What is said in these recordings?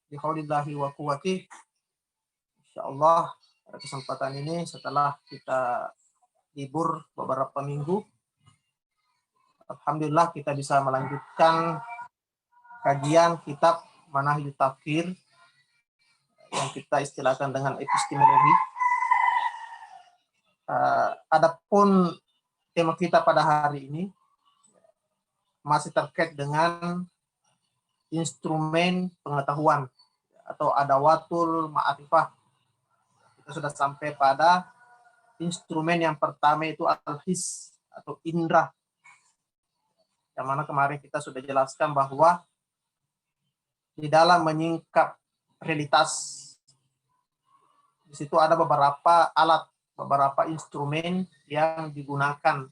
Bihaulillahi wa quwwati. Insyaallah pada kesempatan ini setelah kita libur beberapa minggu, alhamdulillah kita bisa melanjutkan kajian kitab Manahijut Tafsir yang kita istilahkan dengan epistemologi. Adapun tema kita pada hari ini masih terkait dengan instrumen pengetahuan atau adawatul ma'rifah. Kita sudah sampai pada instrumen yang pertama, itu al-his atau indra. Yang mana kemarin kita sudah jelaskan bahwa di dalam menyingkap realitas, di situ ada beberapa alat, beberapa instrumen yang digunakan.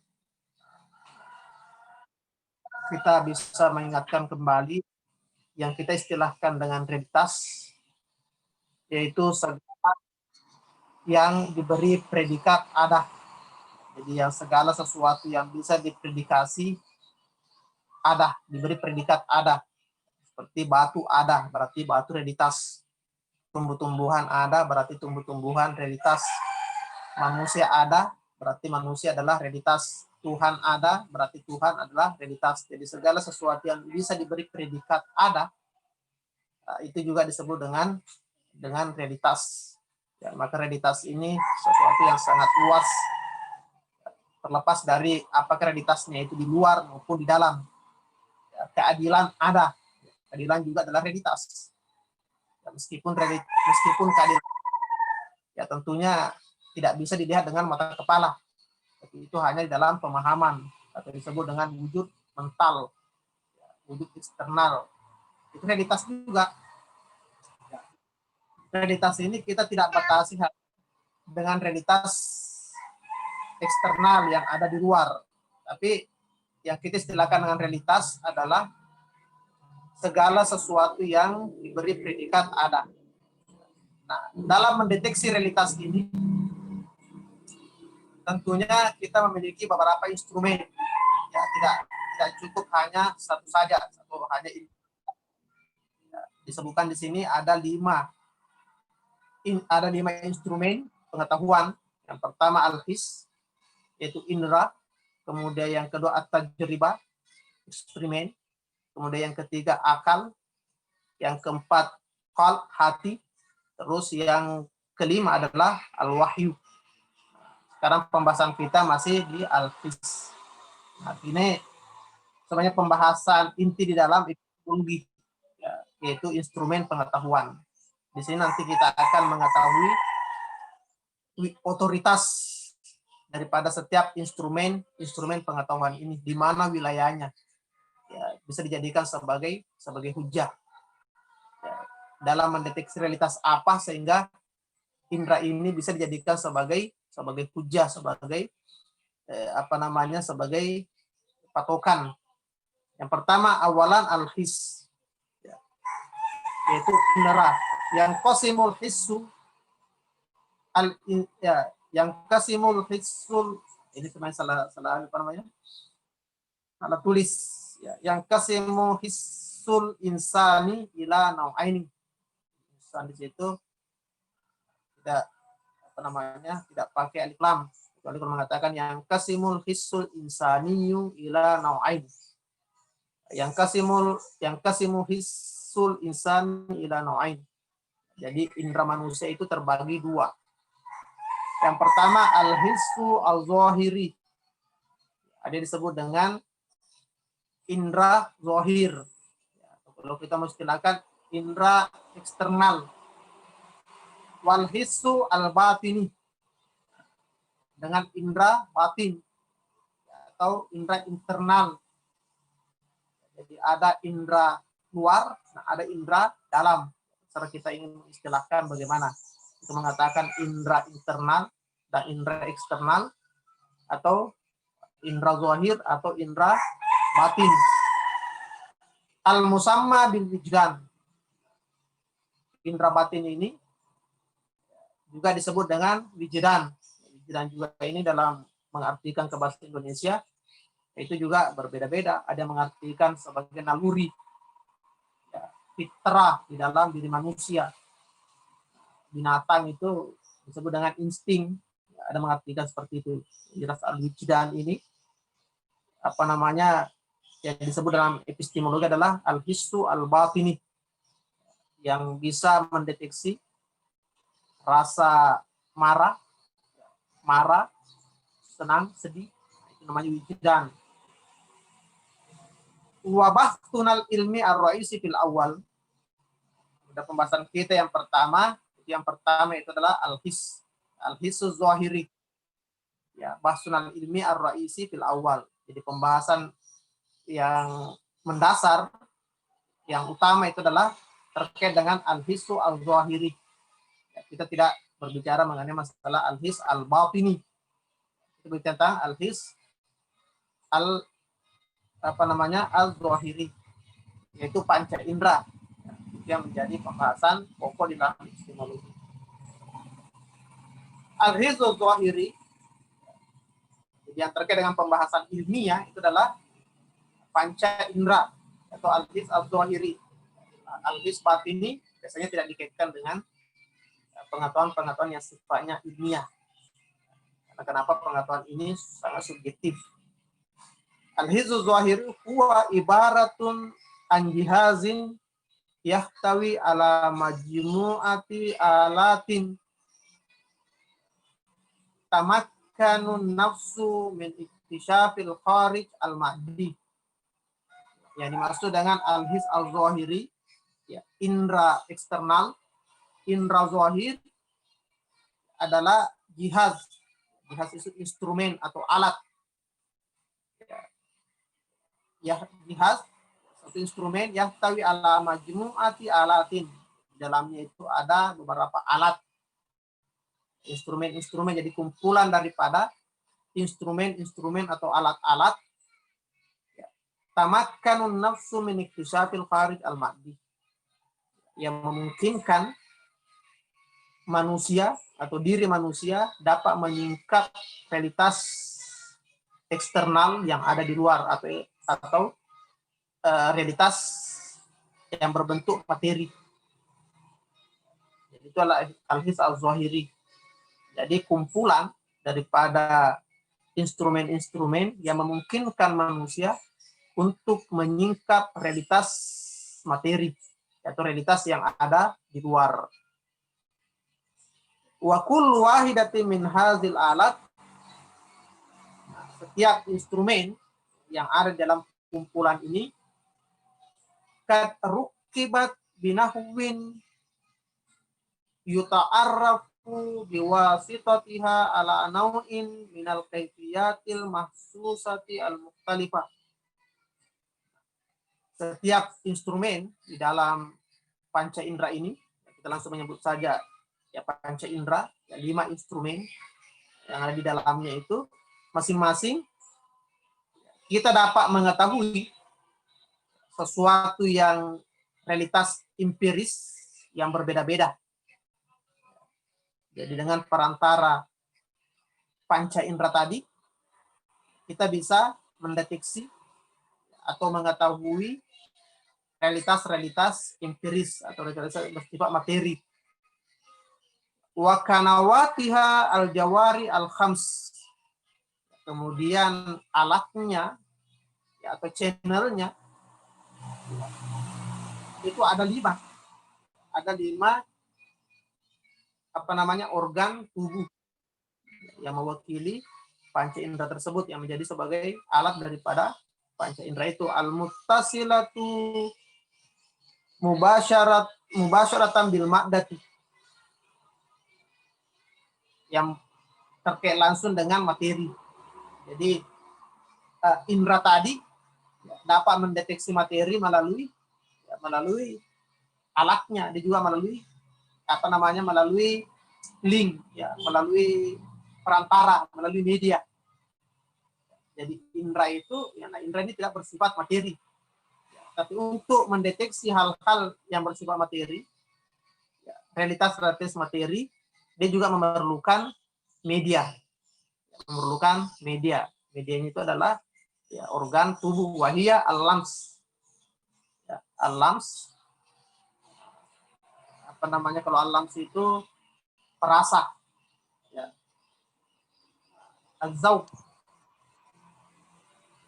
Kita bisa mengingatkan kembali yang kita istilahkan dengan realitas, yaitu segala yang diberi predikat ada. Jadi yang segala sesuatu yang bisa dipredikasi ada, diberi predikat ada. Seperti batu ada, berarti batu realitas. Tumbuh-tumbuhan ada, berarti tumbuh-tumbuhan realitas. Manusia ada, berarti manusia adalah realitas. Tuhan ada, berarti Tuhan adalah realitas. Jadi segala sesuatu yang bisa diberi predikat ada, itu juga disebut dengan realitas. Ya, maka realitas ini sesuatu yang sangat luas, terlepas dari apakah realitasnya itu di luar maupun di dalam. Ya, keadilan ada, keadilan juga adalah realitas. Ya, meskipun keadilan, ya tentunya tidak bisa dilihat dengan mata kepala, tapi itu hanya di dalam pemahaman atau disebut dengan wujud mental, wujud eksternal. Itu realitas juga. Realitas ini kita tidak batasi dengan realitas eksternal yang ada di luar, tapi yang kita istilahkan dengan realitas adalah segala sesuatu yang diberi predikat ada. Nah, dalam mendeteksi realitas ini, tentunya kita memiliki beberapa instrumen. Ya, tidak cukup hanya satu saja, ya, disebutkan di sini ada lima instrumen pengetahuan. Yang pertama al-his, yaitu indra. Kemudian yang kedua at-tajribah, eksperimen. Kemudian yang ketiga akal. Yang keempat qalb, hati. Terus yang kelima adalah al-wahyu. Sekarang pembahasan kita masih di al-his. Nah, ini sebenarnya pembahasan inti di dalam epistemologi, ya, yaitu instrumen pengetahuan. Di sini nanti kita akan mengetahui otoritas daripada setiap instrumen pengetahuan ini, di mana wilayahnya. Ya, bisa dijadikan sebagai hujah. Ya, dalam mendeteksi realitas apa sehingga indra ini bisa dijadikan sebagai hujah, sebagai sebagai patokan. Yang pertama awalan al-his, ya, yaitu indra. Yang qasimul hissu yang qasimul hissul, ini sebenarnya salah salah tulis, ya. Yang qasimul hissul insani ila nau'aini. Insan di situ tidak tidak pakai alif lam, kecuali kalau mengatakan yang qasimul hissul insaniyu ila nau'aini. Yang qasimul hissul insani ila nau'aini. Jadi indera manusia itu terbagi dua. Yang pertama al-hissu al-zahiri. Ada disebut dengan indera zahir. Kalau kita mengistilahkan indera eksternal. Wal hissu al-batini. Dengan indera batin atau indera internal. Jadi ada indera luar, ada indera dalam. Cara kita ingin mengistilahkan bagaimana itu mengatakan indera internal dan indera eksternal, atau indera zahir atau indera batin. Al-musamma bil wijdan. Indera batin ini juga disebut dengan wijdan. Wijdan juga ini dalam mengartikan ke bahasa Indonesia itu juga berbeda-beda. Ada yang mengartikan sebagai naluri. Ya. fitrah di dalam diri manusia. Binatang itu disebut dengan insting, ada mengartikan seperti itu. Jelas al-wijdan ini yang disebut dalam epistemologi adalah al-hissu al-batini, yang bisa mendeteksi rasa marah, senang, sedih, itu namanya wijdan. Wabah tunal ilmi ar-raisi fil awal. Pada pembahasan kita yang pertama itu adalah al-hissu zahiri. Ya, bahsunal ilmi ar-raisi fil awal. Jadi pembahasan yang mendasar, yang utama itu adalah terkait dengan al-hissu al-zahiri. Ya, kita tidak berbicara mengenai masalah al-his al-batini. Itu tentang al-his al-zahiri, yaitu panca indera, yang menjadi pembahasan pokok di dalam epistemologi. Al-his al-zahiri yang terkait dengan pembahasan ilmiah itu adalah panca indera atau al-his al-zahiri. Al-his batini biasanya tidak dikaitkan dengan pengetahuan-pengetahuan yang sifatnya ilmiah. Karena kenapa pengetahuan ini sangat subjektif. Al-his al-zahiri huwa ibaratun an jihazin yahtawi ala majmu'ati alatin tamakkanun nafsu min iktisyafil kharij al-maddi. Yang dimaksud dengan al-his al-zahiri, ya, indra eksternal, indra zahir adalah jihaz. Jihaz itu instrumen atau alat. Ya, jihaz satu instrumen yang tawi ala majmu'ati alatin. Di dalamnya itu ada beberapa alat. Instrumen-instrumen, jadi kumpulan daripada instrumen-instrumen atau alat-alat. Tamakkanun nafsu min iktisafil kharij al-maddi. Yang memungkinkan manusia atau diri manusia dapat menyingkap realitas eksternal yang ada di luar atau realitas yang berbentuk materi. Jadi itu adalah al-his al-zahiri. Jadi kumpulan daripada instrumen-instrumen yang memungkinkan manusia untuk menyingkap realitas materi atau realitas yang ada di luar. Wa kullu wahidatin min hadzal alat, setiap instrumen yang ada dalam kumpulan ini kad rukibat binahwin yuta'arrafu biwasitatiha ala nau'in minal kaifiyatil mahsusati al-mukhtalifah. Setiap instrumen di dalam panca indera ini, kita langsung menyebut saja ya panca indera, ya 5 instrumen yang ada di dalamnya itu, masing-masing kita dapat mengetahui sesuatu yang realitas empiris yang berbeda-beda. Jadi dengan perantara panca indera tadi, kita bisa mendeteksi atau mengetahui realitas-realitas empiris atau realitas bersifat materi. Wa kanawatiha al-jawari al-khams. Kemudian alatnya ya, atau channelnya itu ada 5 organ tubuh yang mewakili panca indera tersebut, yang menjadi sebagai alat daripada panca indera itu. Al-muttasilatu mubasyaratan bil ma'dati, yang terkait langsung dengan materi. Jadi indera tadi dapat mendeteksi materi melalui alatnya, dia juga melalui link, ya, melalui perantara, melalui media. Jadi indera ini tidak bersifat materi, tapi untuk mendeteksi hal-hal yang bersifat materi, ya, realitas materi, dia juga memerlukan media. Medianya itu adalah ya, organ tubuh, wahia al-lams. Ya, al-lams apa namanya, kalau al-lams itu perasa, ya. Az-zauq.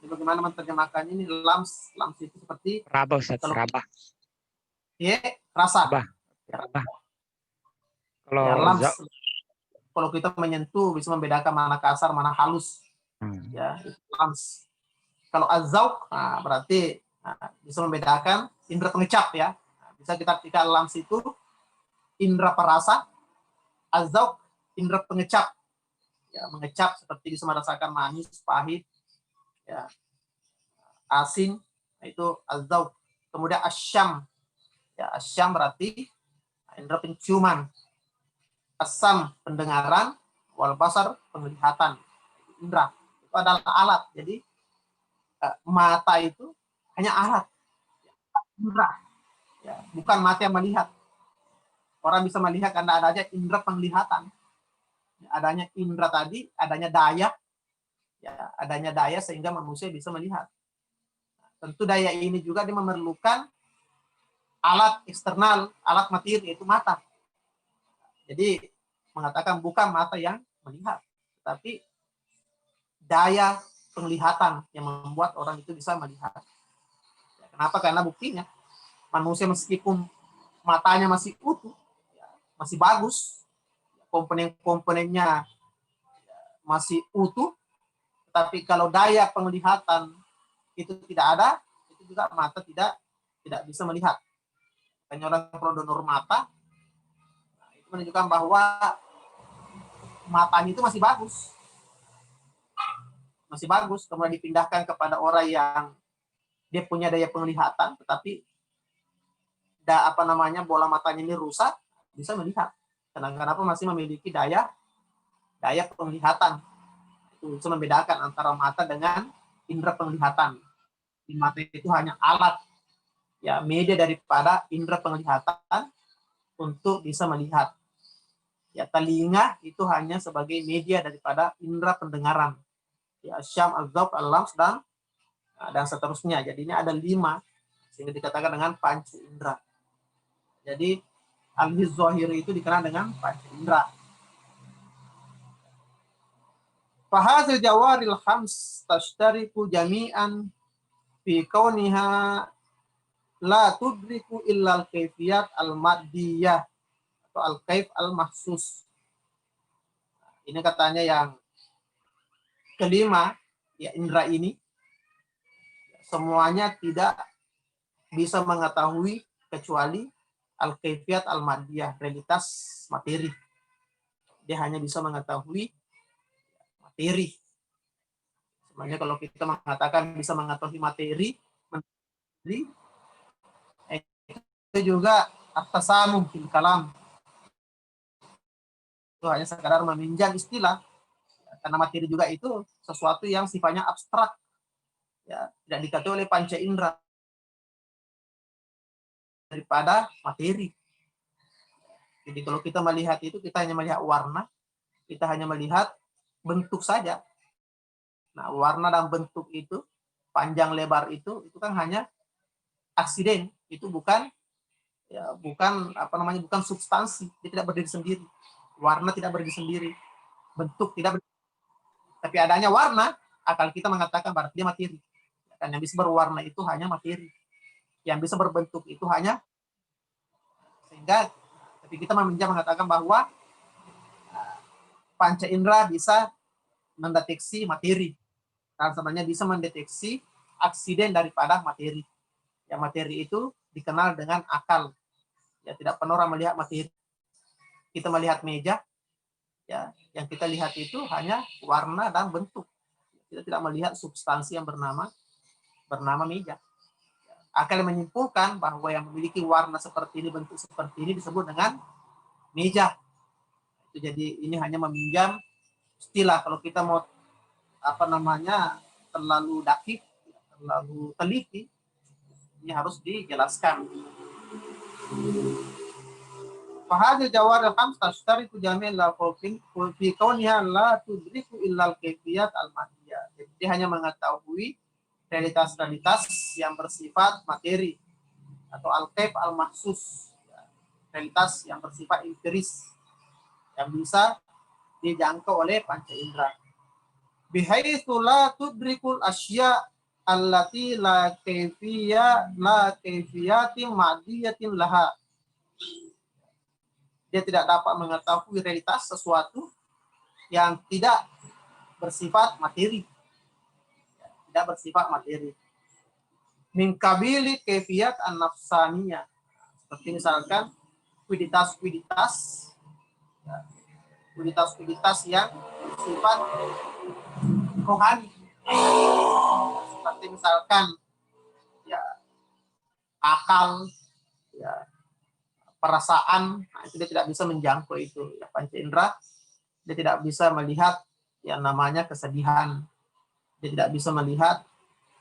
Bagaimana menerjemahkan ini? Lams itu seperti Raba, Ustaz. kalau Raba. ya rasa. Raba. Ya, Raba. ya, Kalau lams kalau kita menyentuh bisa membedakan mana kasar, mana halus. Ya, itu lams. Kalau az-zauq, nah, berarti bisa membedakan indera pengecap, ya. Nah, bisa kita artikan lams itu indera perasa, az-zauq indera pengecap. Ya, mengecap seperti bisa merasakan manis, pahit, ya, asin, nah, itu az-zauq. Kemudian asyam, ya, asyam berarti indera penciuman, asam pendengaran, wal basar penglihatan. Indera itu adalah alat. Jadi mata itu hanya alat, indera, ya, bukan mata yang melihat. Orang bisa melihat karena adanya indera penglihatan, adanya indera tadi, adanya daya, ya, adanya daya sehingga manusia bisa melihat. Tentu daya ini juga dia memerlukan alat eksternal, alat materi, yaitu mata. Jadi mengatakan bukan mata yang melihat, tapi daya penglihatan yang membuat orang itu bisa melihat. Kenapa? Karena buktinya manusia meskipun matanya masih utuh, masih bagus, komponen-komponennya masih utuh, tapi kalau daya penglihatan itu tidak ada, itu juga mata tidak bisa melihat. Hanya orang prodonor mata, itu menunjukkan bahwa matanya itu masih bagus, kemudian dipindahkan kepada orang yang dia punya daya penglihatan, tetapi bola matanya ini rusak, bisa melihat. Kenapa? Masih memiliki daya penglihatan. Itu bisa membedakan antara mata dengan indera penglihatan. Di mata itu hanya alat, ya, media daripada indera penglihatan untuk bisa melihat. Ya, telinga itu hanya sebagai media daripada indera pendengaran. Ya, syam, az-zauq, al-lams, dan seterusnya. Jadinya ada 5 sehingga dikatakan dengan panca indera. Jadi al-his zahiri itu dikenal dengan panca indera. Fahadzal jawaril khams tashtariku jami'an fi kauniha la tudriku illa al-kaifiyat al-maddiyah atau al-kaif al-mahsus. Ini katanya yang kelima, ya, indera ini semuanya tidak bisa mengetahui kecuali al-kaifiyat al-maddiyah, realitas materi. Dia hanya bisa mengetahui materi. Sebenarnya kalau kita mengatakan bisa mengetahui materi itu juga at-tasamuh fil kalam. Itu hanya sekadar meminjam istilah, karena materi juga itu sesuatu yang sifatnya abstrak, ya, tidak diketahui oleh panca indera daripada materi. Jadi kalau kita melihat itu, kita hanya melihat warna, kita hanya melihat bentuk saja. Nah, warna dan bentuk itu, panjang lebar itu kan hanya aksiden, itu bukan bukan substansi, dia tidak berdiri sendiri. Warna tidak berdiri sendiri, bentuk tidak berdiri. Tapi adanya warna, akal kita mengatakan berarti dia materi. Dan yang bisa berwarna itu hanya materi. Yang bisa berbentuk itu hanya, sehingga tapi kita mengatakan bahwa panca indera bisa mendeteksi materi. Dan sebenarnya bisa mendeteksi aksiden daripada materi. Ya, materi itu dikenal dengan akal. Ya, tidak pernah orang melihat materi. Kita melihat meja, ya, yang kita lihat itu hanya warna dan bentuk. Kita tidak melihat substansi yang bernama meja. Akal menyimpulkan bahwa yang memiliki warna seperti ini, bentuk seperti ini disebut dengan meja. Itu jadi ini hanya meminjam istilah. Kalau kita mau terlalu dakik, terlalu teliti, ini harus dijelaskan. Fahadil jawaril khams tashtariku jami' la fi kauniha la tudriku illa al-kaifiyat al-maddiyah. Jadi dia hanya mengetahui realitas-realitas yang bersifat materi atau al-kaif al-mahsus. realitas yang bersifat empiris yang bisa dijangkau oleh panca indera. Bihaitsu la tudrikul asya allati la kaifiyatin ma'diyatin laha. Dia tidak dapat mengetahui realitas sesuatu yang tidak bersifat materi. Tidak bersifat materi. Min kabili kaifiyat an-nafsaniyah. Seperti misalkan kuiditas-kuiditas yang bersifat rohani. Seperti misalkan ya akal, ya perasaan, nah, itu dia tidak bisa menjangkau itu. Ya, panca indera dia tidak bisa melihat yang namanya kesedihan. Dia tidak bisa melihat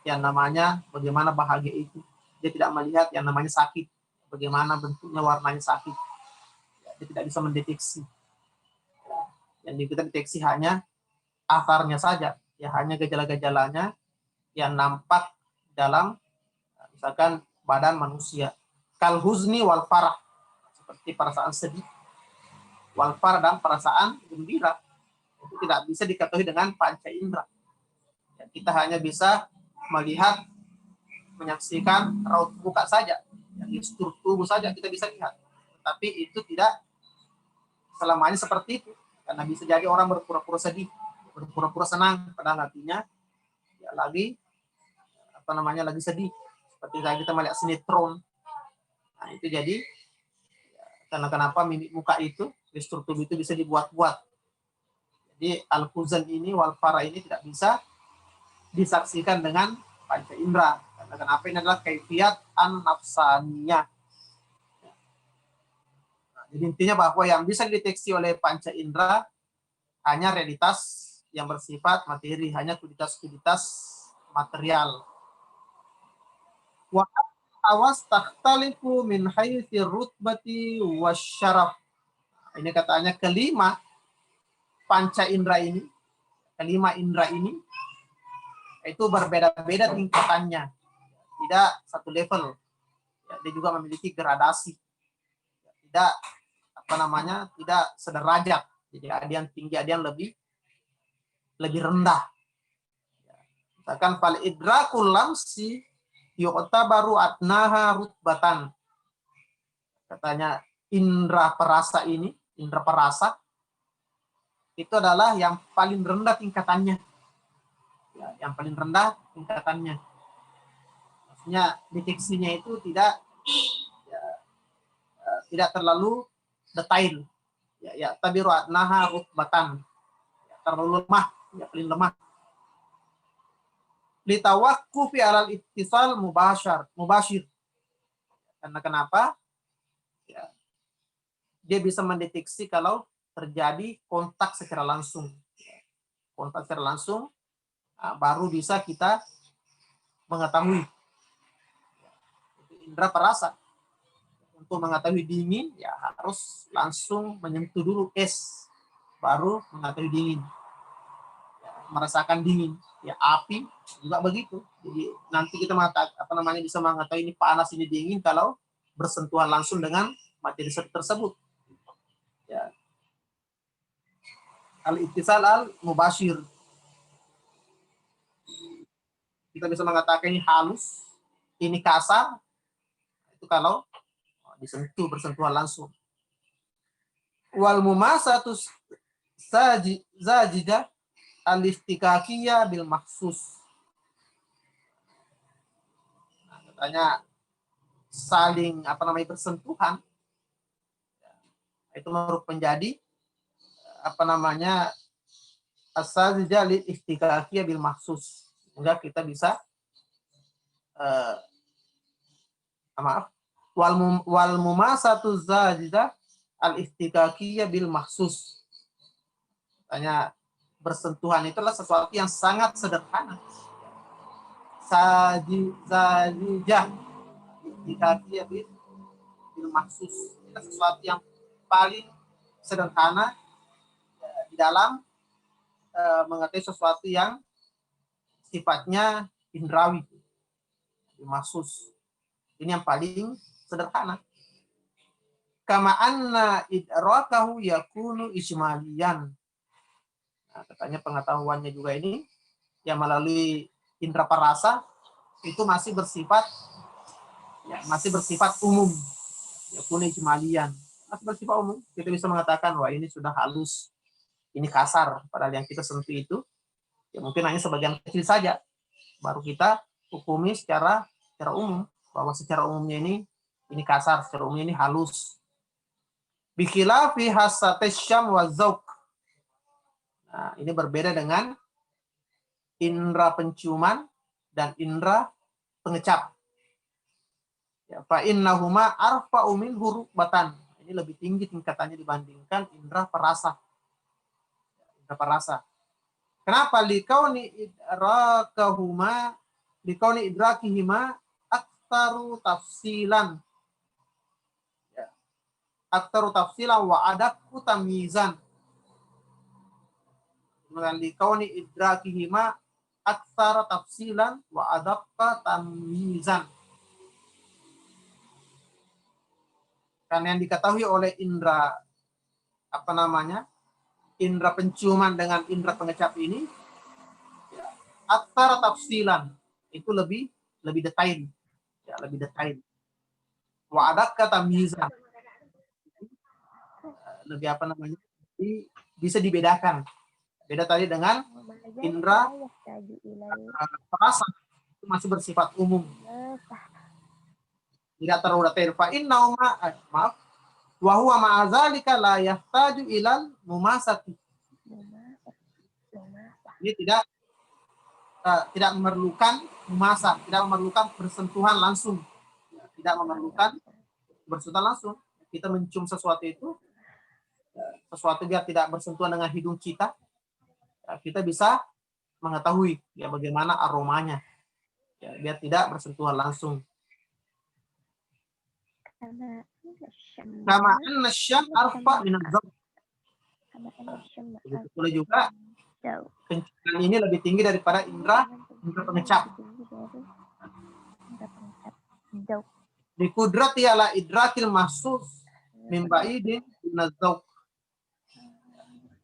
yang namanya bagaimana bahagia itu. Dia tidak melihat yang namanya sakit, bagaimana bentuknya, warnanya sakit. Ya, dia tidak bisa mendeteksi. Yang kita deteksi hanya akarnya saja, ya hanya gejala-gejalanya yang nampak dalam misalkan badan manusia. Kal huzni wal farah, seperti perasaan sedih, wal farah dan perasaan gembira, itu tidak bisa diketahui dengan panca indera. Ya, kita hanya bisa melihat, menyaksikan raut muka saja, yang gestur tubuh saja kita bisa lihat. Tapi itu tidak selamanya seperti itu, karena bisa jadi orang berpura-pura sedih, berpura-pura senang, padahal hatinya ya lagi lagi sedih. Seperti kita melihat sinetron. Nah, itu jadi karena kenapa mimik muka itu, gestur tubuh itu bisa dibuat-buat. Jadi al-huzan ini, wal-fara ini tidak bisa disaksikan dengan panca indera. Karena kenapa ini adalah kaifiyat an-nafsaniyah. Nah, jadi intinya bahwa yang bisa dideteksi oleh panca indera hanya realitas yang bersifat materi, hanya kualitas-kualitas material. Wa awas takhtalifu min haitsi rutbati wasyaraf. Ini katanya kelima panca indera ini, kelima indera ini itu berbeda-beda tingkatannya, tidak satu level. Ya, dia juga memiliki gradasi, tidak tidak sederajat. Jadi ada yang tinggi, ada yang lebih rendah. Misalkan fal idrakul lamsi yu'tabaru adnaha rutbatan. Katanya indra perasa ini, indra perasa itu adalah yang paling rendah tingkatannya. Ya, yang paling rendah tingkatannya. Maksudnya deteksinya itu tidak terlalu detail. Ya tabiru adnaha rutbatan. Ya, terlalu lemah, ya paling lemah. Litawakkufi alal ittisal mubashir. Karena kenapa? Ya, dia bisa mendeteksi kalau terjadi kontak secara langsung. Kontak secara langsung baru bisa kita mengetahui. Itu indera perasa. Untuk mengetahui dingin ya harus langsung menyentuh dulu es, baru mengetahui dingin. Ya, merasakan dingin. Ya api juga begitu. Jadi nanti kita bisa mengetahui ini panas, ini dingin kalau bersentuhan langsung dengan materi tersebut. Ya. Al-ittisal al-mubashir. Kita bisa mengatakan ini halus, ini kasar. Itu kalau bersentuhan langsung. Wal mumasatus zajidah al-istikakiyah bil maksus. Nah, katanya saling bersentuhan itu merupakan menjadi as-zajidah lil istikakiyah bil maksus. Sehingga kita bisa wal mumasatu zajidah al-istikakiyah bil maksus. Katanya bersentuhan itulah sesuatu yang sangat sederhana. Sajijah istikakiyah bil maksus. Itu sesuatu yang paling sederhana di dalam mengetahui sesuatu yang sifatnya indrawi, maksus. Ini yang paling sederhana. kama anna idrakahu yakunu ismaliyan. Nah, katanya pengetahuannya juga ini yang melalui indera parasa itu masih bersifat umum, yakunu ismaliyan, masih bersifat umum. Kita bisa mengatakan wah ini sudah halus, ini kasar, padahal yang kita sentuh itu ya mungkin hanya sebagian kecil saja, baru kita hukumi secara umum bahwa secara umumnya ini kasar, secara umumnya ini halus. Bikhilafi hasatis syam wa zauq. Nah, ini berbeda dengan indera penciuman dan indera pengecap. Ya, fa innahuma arfa'u min hurubatan. Ini lebih tinggi tingkatannya dibandingkan indera perasa. Indera perasa. Kenapa? Likauni idrakihima aktaru tafsilan. Ya. Aktaru tafsilan wa adakku tamyizan. Likauni idrakihima aktsara tafsilan wa adaqqa tamyizan. Karena yang diketahui oleh indera indera penciuman dengan indera pengecap ini aktsara tafsilan, itu lebih detail, ya lebih detail. Wa adaqqa tamyizan, lebih bisa dibedakan. Beda tadi dengan indera perasa itu masih bersifat umum, tidak terlalu detail. Fa inna maaf wa huwa ma'azalika la yahtaju ilal mumasati. Ini tidak memerlukan memasak, tidak memerlukan bersentuhan langsung, tidak memerlukan bersentuhan langsung. Kita mencium sesuatu biar tidak bersentuhan dengan hidung kita, kita bisa mengetahui ya bagaimana aromanya, ya, biar tidak bersentuhan langsung. Kama anna syam arfa min az-zawq. Begitu pula juga penciuman ini lebih tinggi daripada indera pengecap. Dikudrati ala idrakil mahsus min ba'idin duna zawq.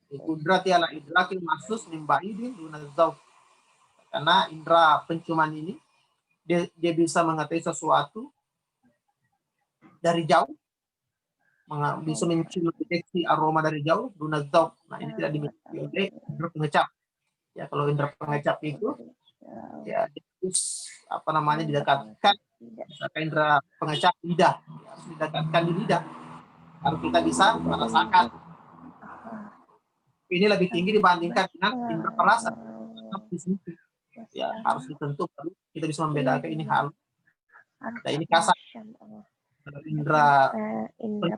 Dikudrati ala idrakil mahsus min ba'idin duna zawq. Karena indera penciuman ini dia bisa mengetahui sesuatu dari jauh, bisa mencium deteksi aroma dari jauh, duna zawq. Nah, ini tidak dimiliki oleh indera pengecap. Ya, kalau indera pengecap itu ya harus didekatkan, misalkan indera pengecap lidah, ya, harus didekatkan di lidah, baru kita bisa merasakan. Ini lebih tinggi dibandingkan dengan indera perasa. Ya, harus ditentu baru kita bisa membedakan ini halus dan ini kasar. Indera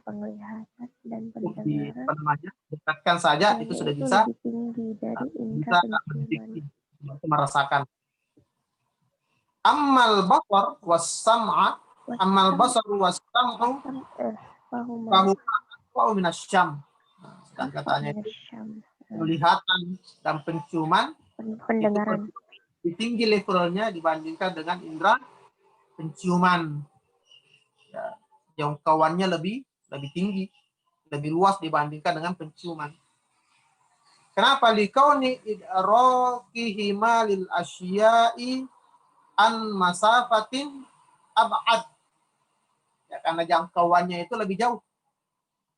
penglihatan dan pendengaran dekatkan saja itu sudah bisa tinggi dari indera penciuman. Merasakan. Ammal basar was sam'a, ammal basar was sam'u fahu minasyam. Dan katanya itu penglihatan dan penciuman, pendengaran lebih tinggi levelnya dibandingkan dengan indera penciuman. Ya, jangkauannya lebih tinggi, lebih luas dibandingkan dengan penciuman. Kenapa? Likauni idrakihima lil asya'i an masafatin ab'ad. Ya, karena jangkauannya itu lebih jauh.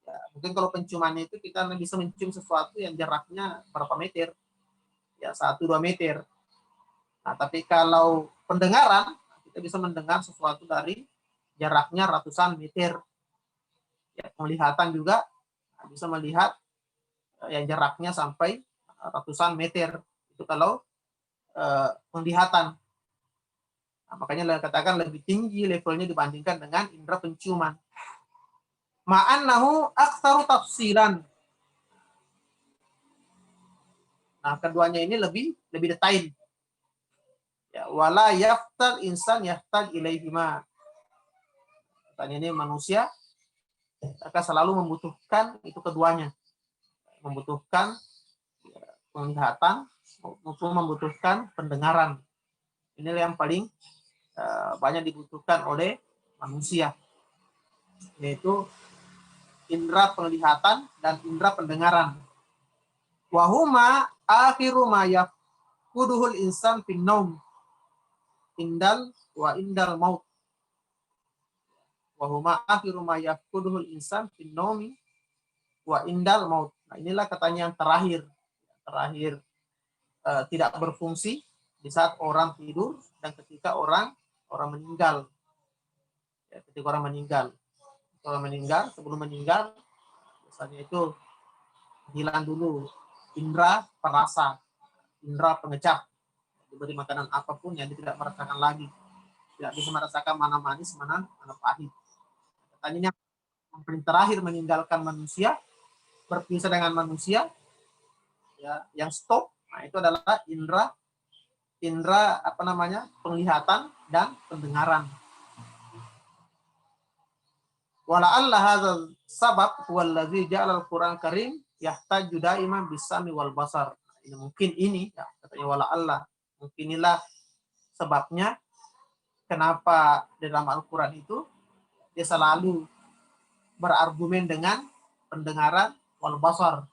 Ya, mungkin kalau penciumannya itu kita bisa mencium sesuatu yang jaraknya berapa meter, ya 1-2 meter. Nah, tapi kalau pendengaran, kita bisa mendengar sesuatu dari jaraknya ratusan meter. Ya, penglihatan juga bisa melihat yang jaraknya sampai ratusan meter. Itu kalau penglihatan. Nah, makanya katakan lebih tinggi levelnya dibandingkan dengan indera penciuman. Ma'annahu aktsaru tafsilan. Nah, keduanya ini lebih detail. Ya, wala yaftal insan yahtaj ilaihima. Katanya ini manusia akan selalu membutuhkan itu keduanya. Membutuhkan penglihatan maupun membutuhkan pendengaran. Inilah yang paling banyak dibutuhkan oleh manusia, yaitu indera penglihatan dan indera pendengaran. Wahuma akhiru ma yafquduhul insan fin naum indal maut. Wahuma akhiru ma yafquduhul insan fin naumi wa indal maut. Nah, inilah katanya yang terakhir tidak berfungsi di saat orang tidur dan ketika orang meninggal. Ya, ketika orang meninggal, sebelum meninggal biasanya itu hilang dulu indera perasa, indera pengecap. Diberi makanan apapun yang dia tidak merasakan lagi, tidak bisa merasakan mana manis, mana pahit. Katanya yang paling terakhir meninggalkan manusia, berpisah dengan manusia, ya, yang stop. Nah, itu adalah indera penglihatan dan pendengaran. Wala'alla hadzal sabab huwallazi ja'ala al-Qur'an karim yahtaju daiman bisami wal basar. Ini mungkin ini ya, katanya wala'alla, mungkin inilah sebabnya kenapa di dalam Al-Qur'an itu dia selalu berargumen dengan pendengaran wal basar.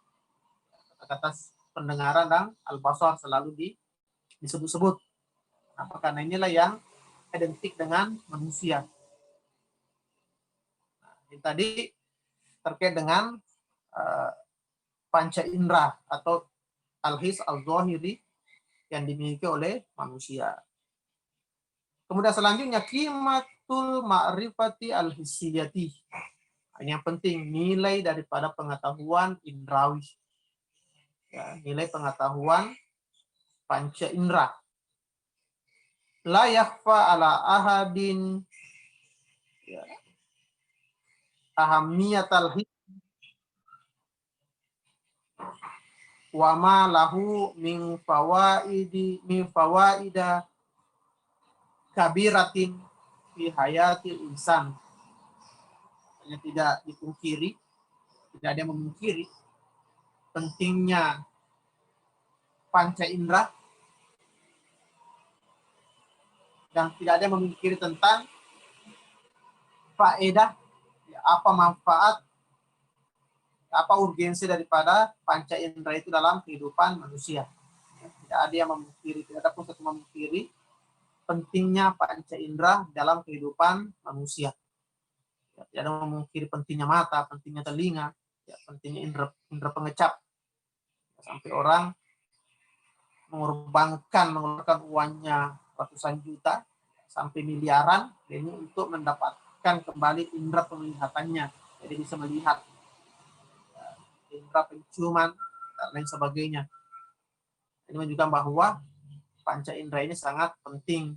Kata-kata pendengaran dan al-basar selalu disebut-sebut. Nah, karena inilah yang identik dengan manusia. Ini tadi terkait dengan panca indera atau al-his al-zahiri yang dimiliki oleh manusia. Kemudian selanjutnya qimatul ma'rifati al-hissiyati. Ini yang penting, nilai daripada pengetahuan indrawi. Ya, nilai pengetahuan panca indera. La yakhfa ala ahadin ya, ahamiyatal his wa ma lahu min fawaida kabiratin fi hayatil insan. Hanya tidak dipungkiri, tidak ada yang memungkiri pentingnya panca indera dan tidak ada yang memungkiri tentang faedah, ya, apa manfaat, apa urgensi daripada panca indera itu dalam kehidupan manusia. Tidak ada yang memungkiri, tidak ada pun satu memungkiri pentingnya panca indera dalam kehidupan manusia. Ya, tidak ada memungkiri pentingnya mata, pentingnya telinga, ya, pentingnya indera pengecap. Sampai orang mengeluarkan uangnya ratusan juta sampai miliaran ini untuk mendapatkan kembali indera penglihatannya. Jadi bisa melihat indera penciuman dan lain sebagainya. Ini menunjukkan bahwa panca indera ini sangat penting.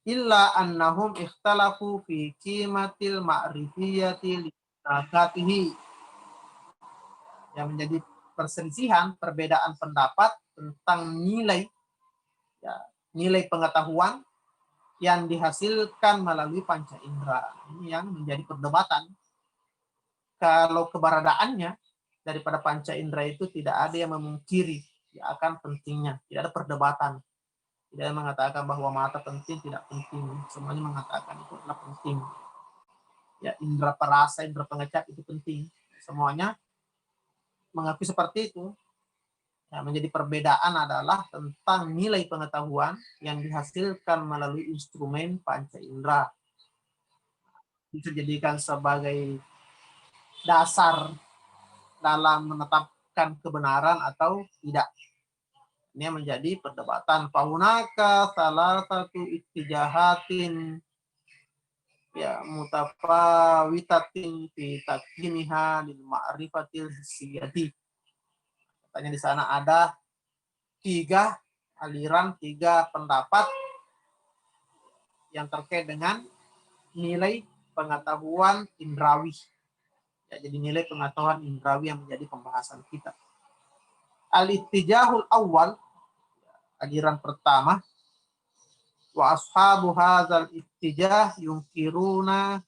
Illa annahum ikhtalafu fi qimatil ma'rifiyati li. Yang menjadi perselisihan, perbedaan pendapat tentang nilai, ya, nilai pengetahuan yang dihasilkan melalui panca indera. Ini yang menjadi perdebatan. Kalau keberadaannya daripada panca indera itu tidak ada yang memungkiri ya akan pentingnya, tidak ada perdebatan. Tidak ada yang mengatakan bahwa mata penting, tidak penting. Semuanya mengatakan itu adalah penting. Ya, indera perasa, indera pengecap itu penting. Semuanya mengakui seperti itu. Yang menjadi perbedaan adalah tentang nilai pengetahuan yang dihasilkan melalui instrumen panca indera. Bisa dijadikan sebagai dasar dalam menetapkan kebenaran atau tidak. Ini menjadi perdebatan. Faunaka salah satu ittijahatin ya mutafawitatin fi takkiniha lil ma'rifatil hissiyati. Katanya di sana ada 3 aliran, 3 pendapat yang terkait dengan nilai pengetahuan indrawi. Ya, jadi nilai pengetahuan indrawi yang menjadi pembahasan kita. Al-ittijahul awal, aliran pertama, wa ashabu hadzal ittijah yunkiruna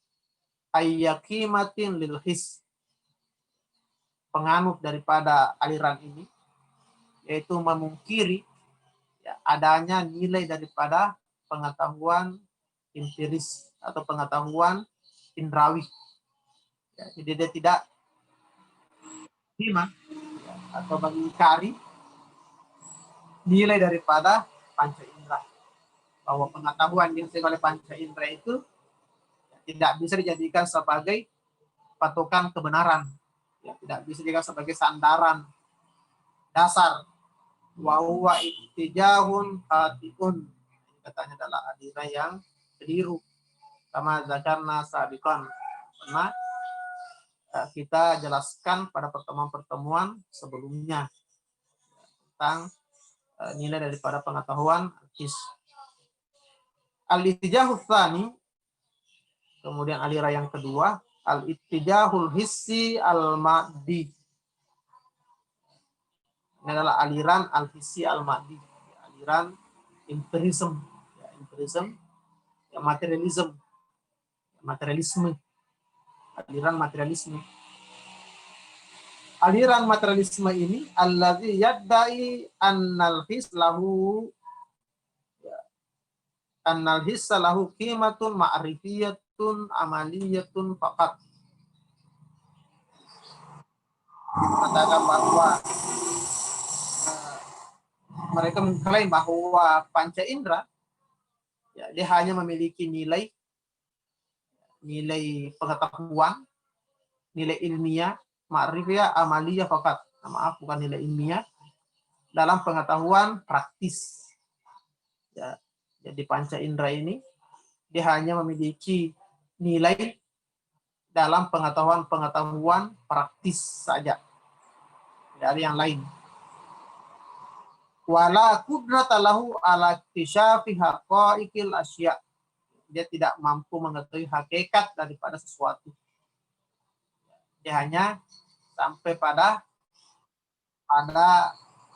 ayyaqimatin lil his. Penganut daripada aliran ini yaitu memungkiri ya, adanya nilai daripada pengetahuan empiris atau pengetahuan indrawi. Ya, jadi dia tidak lima atau mengingkari nilai daripada panca indera, bahwa pengetahuan yang dihasilkan oleh panca indera itu tidak bisa dijadikan sebagai patokan kebenaran, ya, tidak bisa dijadikan sebagai sandaran dasar. Wa huwa ittijahun hatiun, katanya adalah aliran yang keliru, sama zakarna sabiqan, karena kita jelaskan pada pertemuan-pertemuan sebelumnya tentang nilai daripada pengetahuan his. Al-ittijahul tsani, kemudian aliran yang kedua, al-ittijahul hissi al-maddi. Ini adalah aliran al-hissi al-maddi, aliran empirisme, ya, empirisme, ya, materialisme, aliran materialisme. Aliran materialisme ini allazi yaddai annal his lahu, annal hissa lahu qimatun ma'rifiyatun amaliyatun faqat. Mengatakan bahwa mereka mengklaim bahwa panca indera, ya, dia hanya memiliki nilai pengetahuan, nilai ilmiah, ma'rifiyah, amaliyah faqat. Maaf, bukan nilai ilmiah, dalam pengetahuan praktis. Ya, jadi panca indera ini dia hanya memiliki nilai dalam pengetahuan praktis saja, dari yang lain. Wala qudrata lahu ala iktisyafi haqaiqil asya. Dia tidak mampu mengetahui hakikat daripada sesuatu. Dia hanya sampai pada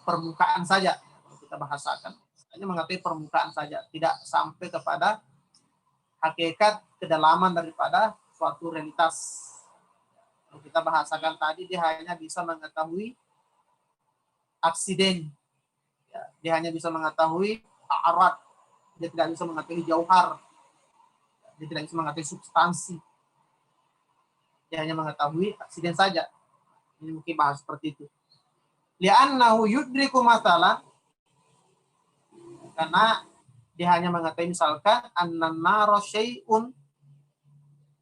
permukaan saja. Kalau kita bahasakan, hanya mengetahui permukaan saja, tidak sampai kepada hakikat kedalaman daripada suatu realitas. Kalau kita bahasakan tadi, dia hanya bisa mengetahui aksiden. Ya, dia hanya bisa mengetahui a'rad. Dia tidak bisa mengetahui jauhar. Dia tidak bisa mengetahui substansi. Dia hanya mengetahui aksiden saja. Ini mungkin bahas seperti itu. Li'annahu yudriku masalah, karena dia hanya mengetahui misalkan annan nara syai'un,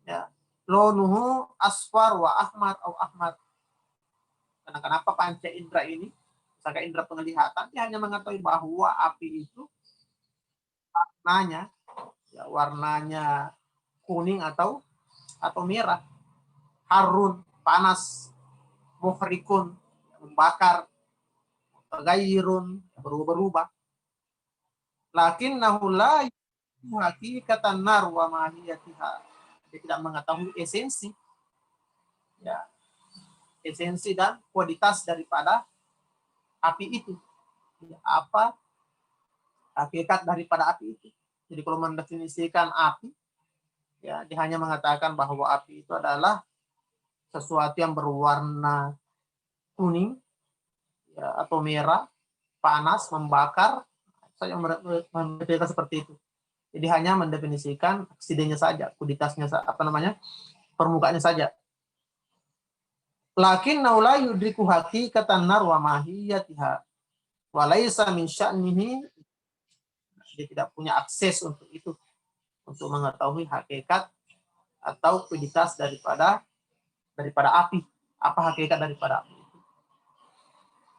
ya, lonuhu asfar wa ahmar atau ahmar. Karena kenapa panca indera ini, misalkan indera penglihatan, dia hanya mengetahui bahwa api itu warnanya, ya, warnanya kuning atau merah, harun, panas, muhrikun, membakar, tagayyirun, berubah-ubah. Lakinnahu la hakikatan nar wa mahiyatiha. Dia tidak mengetahui esensi, ya, esensi dan kualitas daripada api itu. Apa hakikat daripada api itu? Jadi kalau mendefinisikan api, ya, dia hanya mengatakan bahwa api itu adalah sesuatu yang berwarna kuning, ya, atau merah, panas, membakar. Saya mendefinisikan seperti itu. Jadi hanya mendefinisikan aksidennya saja, kualitasnya, permukaannya saja. Lakin naula yudriku haqiqatan nar wa mahiyatiha wa laisa min sya'nihi. Dia tidak punya akses untuk itu, untuk mengetahui hakikat atau kualitas daripada api. Apa hakikat daripada api itu?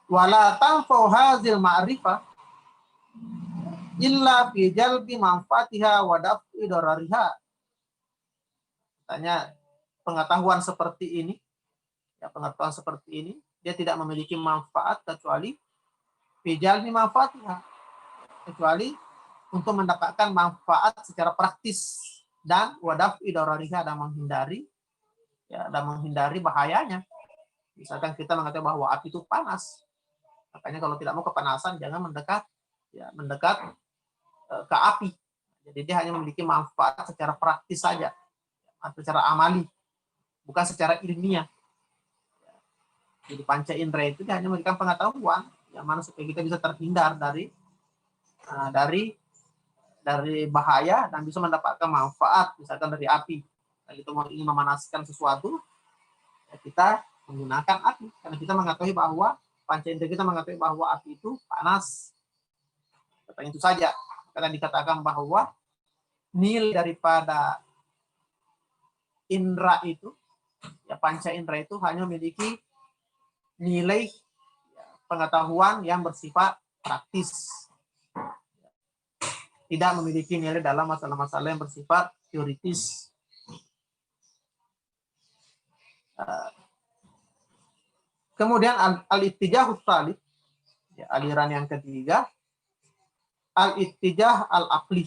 Wala tanfa'u hadzal ma'rifah illa fi jalbi manfaatiha wa daf'i darariha. Tanya, pengetahuan seperti ini, ya, pengetahuan seperti ini, dia tidak memiliki manfaat kecuali fi jalbi manfaatiha, kecuali untuk mendapatkan manfaat secara praktis, dan wa daf'i darariha, dan menghindari, ya, dan menghindari bahayanya. Misalkan kita mengatakan bahwa api itu panas, makanya kalau tidak mau kepanasan jangan mendekat, ya, mendekat ke api. Jadi dia hanya memiliki manfaat secara praktis saja, atau secara amali, bukan secara ilmiah. Jadi panca indera itu dia hanya memberikan pengetahuan yang mana supaya kita bisa terhindar dari bahaya dan bisa mendapatkan manfaat, misalkan dari api. Kalau kita ingin memanaskan sesuatu, ya, kita menggunakan api, karena kita mengetahui bahwa panca indera kita mengetahui bahwa api itu panas. Katanya itu saja. Karena dikatakan bahwa nilai daripada indera itu, ya panca indera itu hanya memiliki nilai pengetahuan yang bersifat praktis, tidak memiliki nilai dalam masalah-masalah yang bersifat teoritis. Kemudian al-ittijah tsalits, ya, aliran yang ketiga, al-ittijah al-aqli.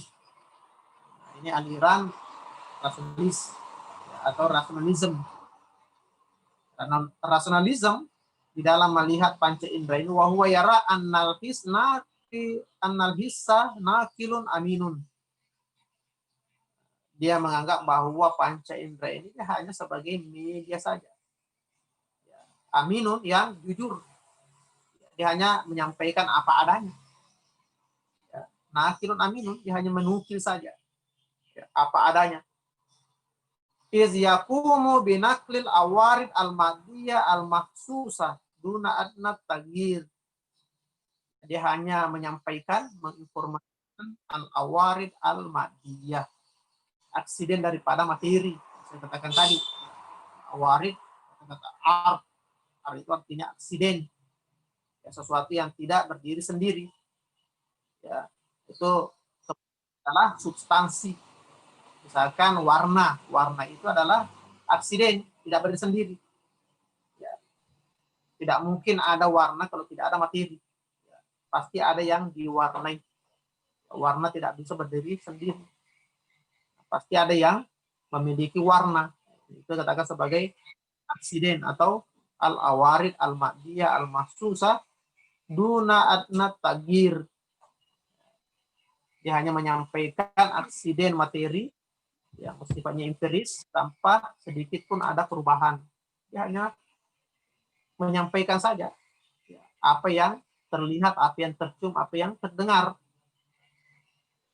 Ini aliran rasionalis, ya, atau rasionalisme. Karena rasionalisme di dalam melihat panca indera ini, wa huwa yara annal hissa nakilun aminun. Dia menganggap bahwa panca indera ini hanya sebagai media saja. Aminun, yang jujur. Dia hanya menyampaikan apa adanya. Nakilun aminun, dia hanya menukil saja. Apa adanya. Iz yaqumu binaklil awarid al-madiyah al-makhsusah duna adnat tagir. Dia hanya menyampaikan, menginformasikan al-awarid al-madiyah, aksiden daripada materi. Saya katakan tadi, awarid, kata art itu artinya aksiden, ya, sesuatu yang tidak berdiri sendiri, ya, itu adalah substansi. Misalkan warna itu adalah aksiden, tidak berdiri sendiri, ya. Tidak mungkin ada warna kalau tidak ada materi, ya. Pasti ada yang diwarnai. Warna tidak bisa berdiri sendiri, pasti ada yang memiliki warna. Itu katakan sebagai aksiden atau al-awarid al-madiyah al-mahsusah duna adna tagir. Dia hanya menyampaikan aksiden materi yang sifatnya empiris tanpa sedikit pun ada perubahan. Dia hanya menyampaikan saja apa yang terlihat, apa yang tercium, apa yang terdengar.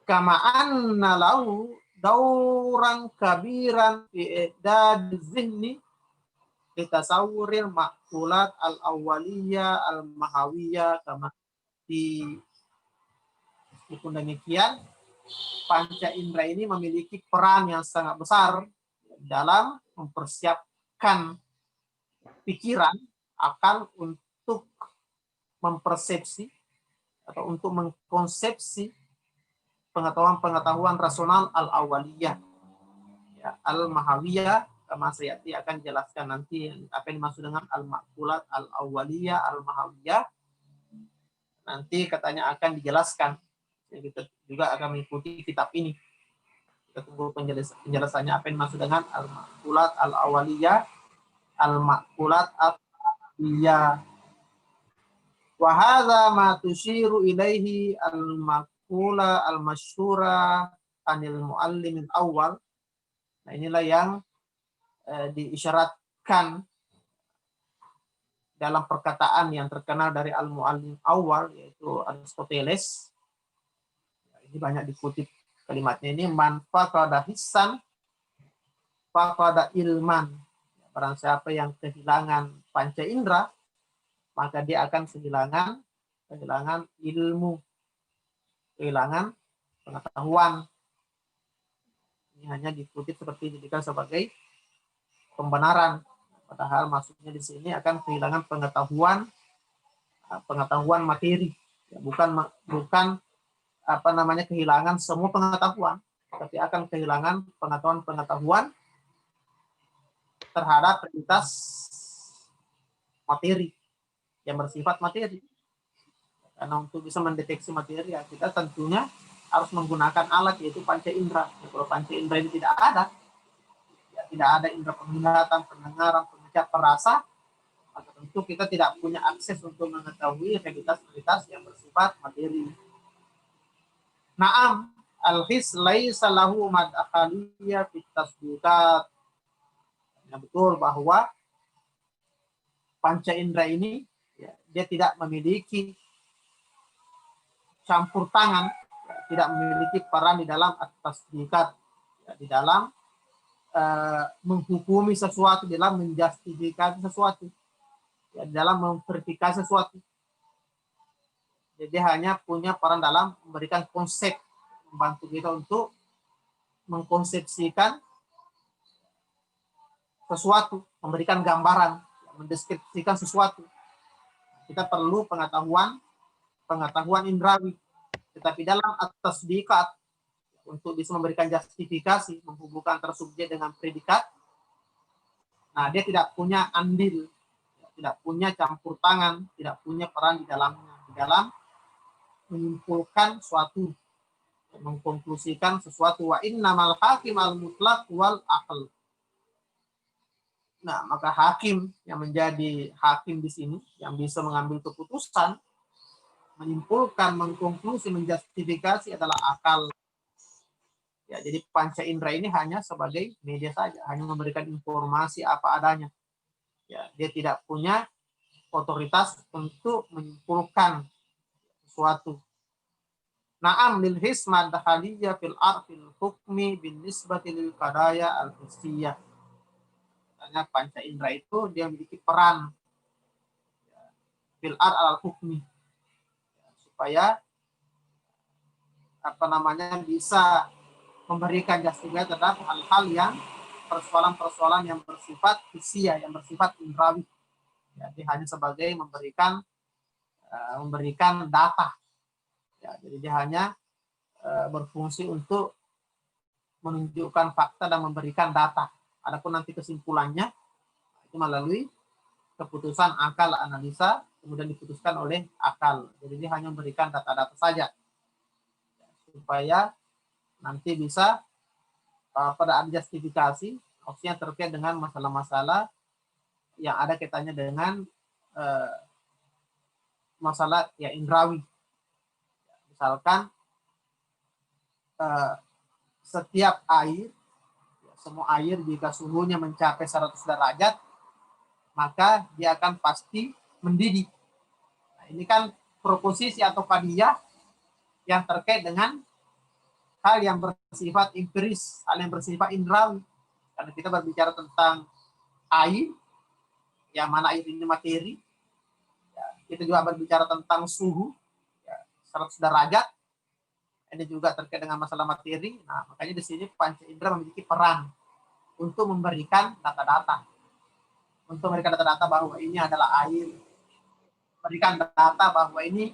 Kama anna lahu dauran kabiran fi i'dad zihni litasawuril makulat al-awwaliyah al-mahawiyah, kama di meskipun demikian panca indera ini memiliki peran yang sangat besar dalam mempersiapkan pikiran, akal untuk mempersepsi atau untuk mengkonsepsi pengetahuan-pengetahuan rasional al-awwaliyah, ya, al-mahawiyah. Kama sayati akan dijelaskan nanti apa yang dimaksud dengan al-makulat al-awwaliyah al-mahawiyah. Nanti katanya akan dijelaskan. Kita juga akan mengikuti kitab ini. Kita tunggu penjelasannya apa yang dimaksud dengan al-makulat al-awwaliyah al-makulat al-awwaliyah. Wa hadza ma tusyiru ilaihi al-maqula al-masyhura anil muallim al-awwal. Nah, inilah yang diisyaratkan dalam perkataan yang terkenal dari al-muallim awal, yaitu Aristoteles. Ini banyak dikutip kalimatnya ini, man faqada hissan faqada ilman. Barang siapa yang kehilangan panca indera, maka dia akan kehilangan ilmu, kehilangan pengetahuan. Ini hanya dikutip seperti dijadikan sebagai pembenaran, padahal maksudnya di sini akan kehilangan pengetahuan materi, ya, bukan kehilangan semua pengetahuan, tapi akan kehilangan pengetahuan terhadap realitas materi yang bersifat materi. Karena untuk bisa mendeteksi materi, ya, kita tentunya harus menggunakan alat, yaitu panca indera. Ya, kalau panca indera ini tidak ada, tidak ada indera penglihatan, pendengaran, pengecat, perasa, maka tentu kita tidak punya akses untuk mengetahui realitas-realitas yang bersifat materi. Naam, al-his laisa lahu mad'akhaliyah fit tasdiqat. Ya, betul bahwa panca indera ini, ya, dia tidak memiliki campur tangan, ya, tidak memiliki peran di dalam at-tasdiqat, ya, di dalam menghukumi sesuatu, dalam menjustifikasi sesuatu, ya, dalam memverifikasi sesuatu. Jadi hanya punya peran dalam memberikan konsep, membantu kita untuk mengkonsepsikan sesuatu, memberikan gambaran, mendeskripsikan sesuatu. Kita perlu pengetahuan indrawi. Tetapi dalam atas dikat, untuk bisa memberikan justifikasi, menghubungkan antara subjek dengan predikat, nah dia tidak punya andil, tidak punya campur tangan, tidak punya peran di dalamnya, di dalam menyimpulkan suatu, mengkonklusikan sesuatu. Wa innamal hakim al mutlaq wal aql. Nah, maka hakim yang menjadi hakim di sini, yang bisa mengambil keputusan, menyimpulkan, mengkonklusi, menjustifikasi adalah akal. Ya, jadi panca indera ini hanya sebagai media saja, hanya memberikan informasi apa adanya. Ya, dia tidak punya otoritas untuk menyimpulkan sesuatu. Na'am lil hismah dahaliyah fil arfil hukmi bin nisbati lil qadaya al hissiyah. Karena panca indera itu dia memiliki peran fil ar al hukmi, supaya bisa memberikan justifikasi terhadap hal-hal yang persoalan-persoalan yang bersifat hisia, yang bersifat indrawi. Jadi hanya sebagai memberikan data. Ya, jadi dia hanya berfungsi untuk menunjukkan fakta dan memberikan data. Adapun nanti kesimpulannya itu melalui keputusan akal analisa, kemudian diputuskan oleh akal. Jadi dia hanya memberikan data-data saja, supaya nanti bisa pada justifikasi maksudnya terkait dengan masalah-masalah yang ada kaitannya dengan masalah ya indrawi. Misalkan setiap air, semua air jika suhunya mencapai 100 derajat, maka dia akan pasti mendidih. Nah, ini kan proposisi atau qadiyah yang terkait dengan hal yang bersifat empiris, hal yang bersifat indrawi. Karena kita berbicara tentang air, yang mana air ini materi. Ya, kita juga berbicara tentang suhu, ya, 100 derajat. Ini juga terkait dengan masalah materi. Nah, makanya di sini panca indera memiliki peran untuk memberikan data-data. Untuk memberikan data-data bahwa ini adalah air. Memberikan data bahwa ini,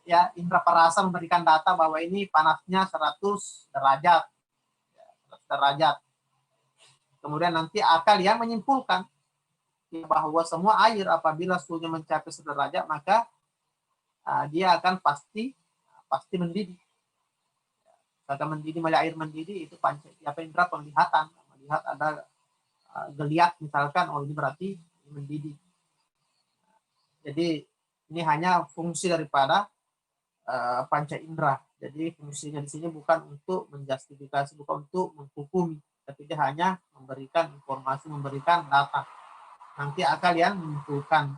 ya, indera perasa memberikan data bahwa ini panasnya 100 derajat. Ya, 100 derajat. Kemudian nanti akal yang menyimpulkan bahwa semua air apabila suhunya mencapai 100 derajat, maka dia akan pasti mendidih. Kata mendidih, melihat air mendidih, itu panca indera penglihatan. Melihat ada geliat misalkan, oh ini berarti mendidih. Jadi ini hanya fungsi daripada panca indera. Jadi fungsinya di sini bukan untuk menjustifikasi, bukan untuk menghukumi, tapi dia hanya memberikan informasi, memberikan data. Nanti akal yang menyimpulkan.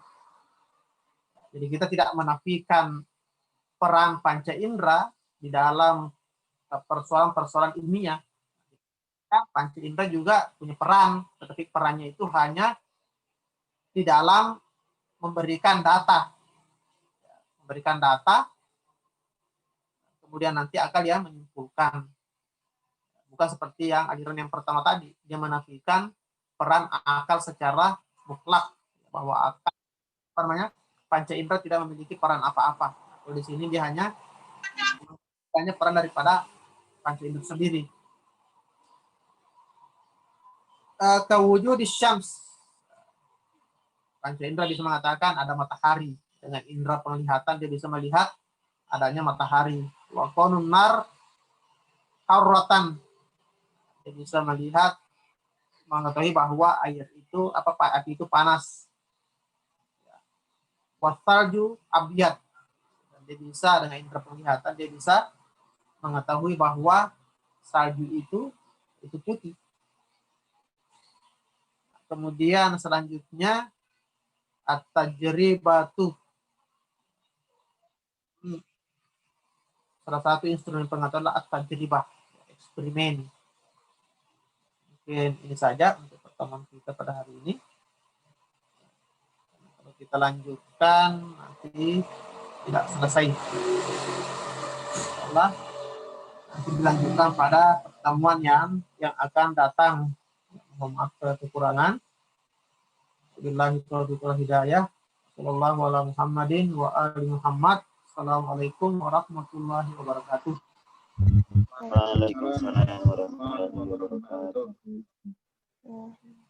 Jadi kita tidak menafikan peran panca indera di dalam persoalan-persoalan ilmiah. Panca indera juga punya peran, tetapi perannya itu hanya di dalam memberikan data. Memberikan data, kemudian nanti akal yang menyimpulkan. Bukan seperti yang aliran yang pertama tadi, dia menafikan peran akal secara mutlak, bahwa akal panca indera tidak memiliki peran apa-apa. Kalau di sini dia hanya peran daripada panca indera sendiri. Kewujud di syams, panca indera bisa mengatakan ada matahari. Dengan indera penglihatan dia bisa melihat adanya matahari. Wa qanun nar harratan, dia bisa melihat, mengetahui bahwa air itu api itu panas. Wasalju abyad, dia bisa dengan indera penglihatan dia bisa mengetahui bahwa salju itu putih. Kemudian selanjutnya at-tajribatu, salah satu instrumen pengetahuan adalah at-tajribah, eksperimen. Mungkin ini saja untuk pertemuan kita pada hari ini. Kalau kita lanjutkan nanti tidak selesai. Insyaallah nanti dilanjutkan pada pertemuan yang akan datang. Mohon maaf kekurangan. Billahi taufiq wal hidayah. Sallallahu ala Muhammadin wa ali Muhammad. Assalamualaikum warahmatullahi wabarakatuh. Waalaikumsalam warahmatullahi wabarakatuh. Ya.